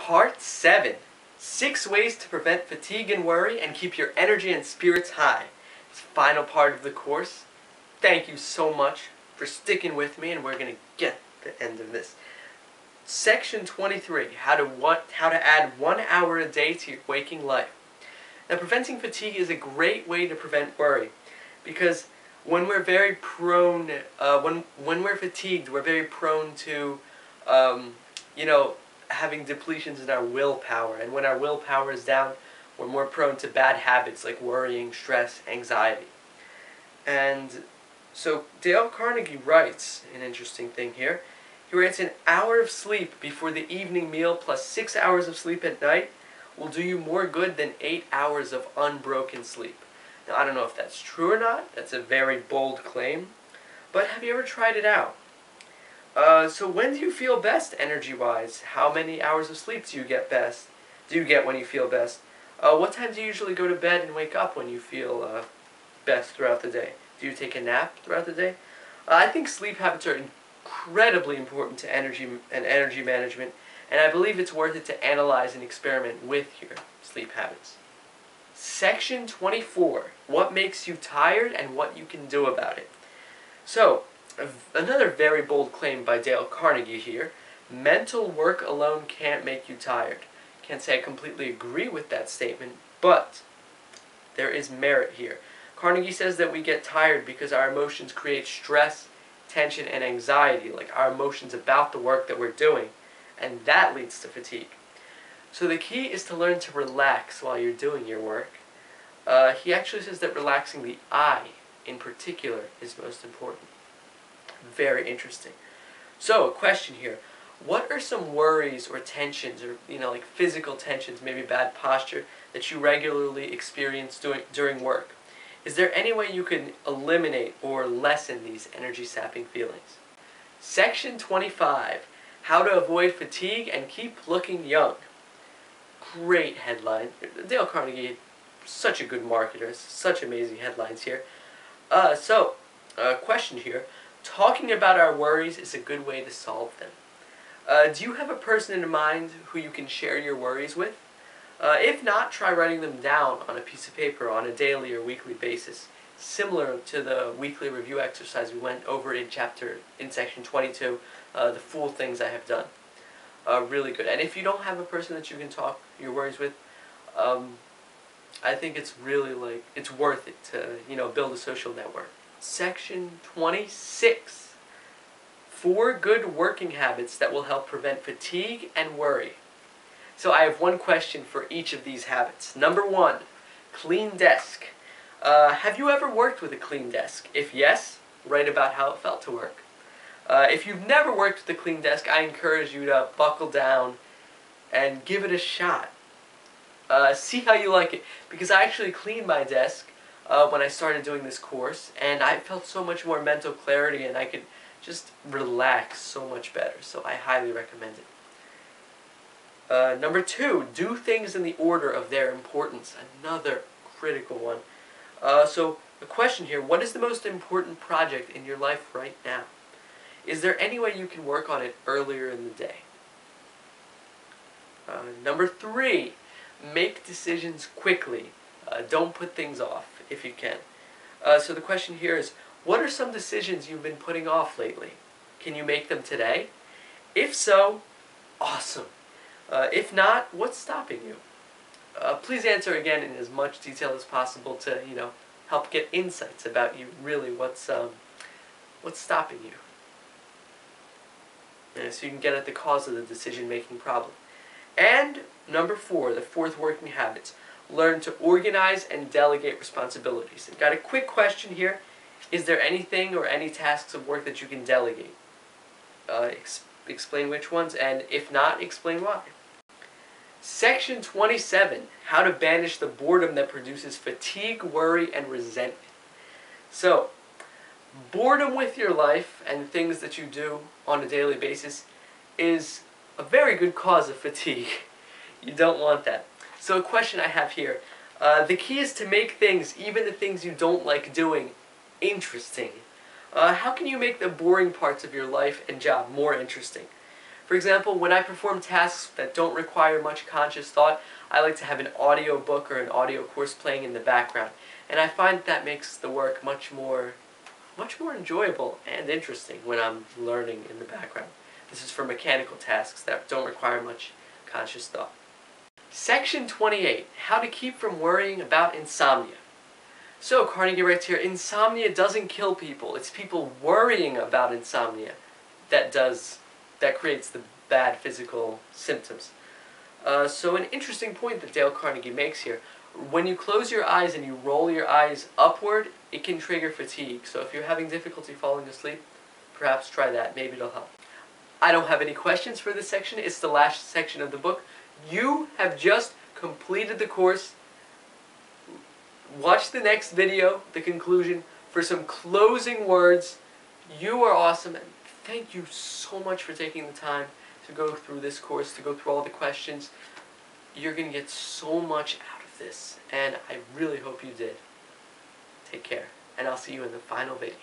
Part 7. 6 ways to prevent fatigue and worry and keep your energy and spirits high. It's the final part of the course. Thank you so much for sticking with me, and we're going to get the end of this. Section 23. How to add 1 hour a day to your waking life. Now, preventing fatigue is a great way to prevent worry, because when we're very prone, when we're fatigued, we're very prone to, having depletions in our willpower. And when our willpower is down, we're more prone to bad habits like worrying, stress, anxiety. And so Dale Carnegie writes an interesting thing here. He writes, an hour of sleep before the evening meal plus 6 hours of sleep at night will do you more good than 8 hours of unbroken sleep. Now, I don't know if that's true or not. That's a very bold claim. But have you ever tried it out? So when do you feel best energy-wise? How many hours of sleep do you get when you feel best? What time do you usually go to bed and wake up when you feel best throughout the day? Do you take a nap throughout the day? I think sleep habits are incredibly important to energy management, and I believe it's worth it to analyze and experiment with your sleep habits. Section 24. What makes you tired and what you can do about it. So, another very bold claim by Dale Carnegie here. Mental work alone can't make you tired. Can't say I completely agree with that statement, but there is merit here. Carnegie says that we get tired because our emotions create stress, tension, and anxiety, like our emotions about the work that we're doing, and that leads to fatigue. So the key is to learn to relax while you're doing your work. He actually says that relaxing the eye, in particular, is most important. Very interesting. So, a question here. What are some worries or tensions, or like physical tensions, maybe bad posture, that you regularly experience during work? Is there any way you can eliminate or lessen these energy-sapping feelings? Section 25. How to avoid fatigue and keep looking young. Great headline. Dale Carnegie, such a good marketer. Such amazing headlines here. Question here. Talking about our worries is a good way to solve them. Do you have a person in mind who you can share your worries with? If not, try writing them down on a piece of paper on a daily or weekly basis, similar to the weekly review exercise we went over in section 22, the full things I have done. Really good. And if you don't have a person that you can talk your worries with, I think it's really it's worth it to build a social network. Section 26. 4 good working habits that will help prevent fatigue and worry. So I have one question for each of these habits. Number 1, clean desk. Have you ever worked with a clean desk? If yes, write about how it felt to work. If you've never worked with a clean desk, I encourage you to buckle down and give it a shot. See how you like it. Because I actually cleaned my desk when I started doing this course, and I felt so much more mental clarity, and I could just relax so much better. So I highly recommend it. Number 2, do things in the order of their importance. Another critical one. So the question here, what is the most important project in your life right now? Is there any way you can work on it earlier in the day? Number 3, make decisions quickly. Don't put things off if you can. So the question here is, what are some decisions you've been putting off lately? Can you make them today? If so, awesome. If not, what's stopping you? Please answer again in as much detail as possible to, help get insights about you, really what's stopping you. So you can get at the cause of the decision-making problem. And number 4, the 4th working habits. Learn to organize and delegate responsibilities. I've got a quick question here. Is there anything or any tasks of work that you can delegate? Explain which ones, and if not, explain why. Section 27. How to banish the boredom that produces fatigue, worry, and resentment. So, boredom with your life and things that you do on a daily basis is a very good cause of fatigue. You don't want that. So a question I have here. The key is to make things, even the things you don't like doing, interesting. How can you make the boring parts of your life and job more interesting? For example, when I perform tasks that don't require much conscious thought, I like to have an audio book or an audio course playing in the background. And I find that makes the work much more enjoyable and interesting when I'm learning in the background. This is for mechanical tasks that don't require much conscious thought. Section 28, how to keep from worrying about insomnia. So Carnegie writes here, insomnia doesn't kill people. It's people worrying about insomnia that creates the bad physical symptoms. So an interesting point that Dale Carnegie makes here. When you close your eyes and you roll your eyes upward, it can trigger fatigue. So if you're having difficulty falling asleep, perhaps try that. Maybe it'll help. I don't have any questions for this section. It's the last section of the book. You have just completed the course. Watch the next video, the conclusion, for some closing words. You are awesome, and thank you so much for taking the time to go through this course, to go through all the questions. You're going to get so much out of this, and I really hope you did. Take care, and I'll see you in the final video.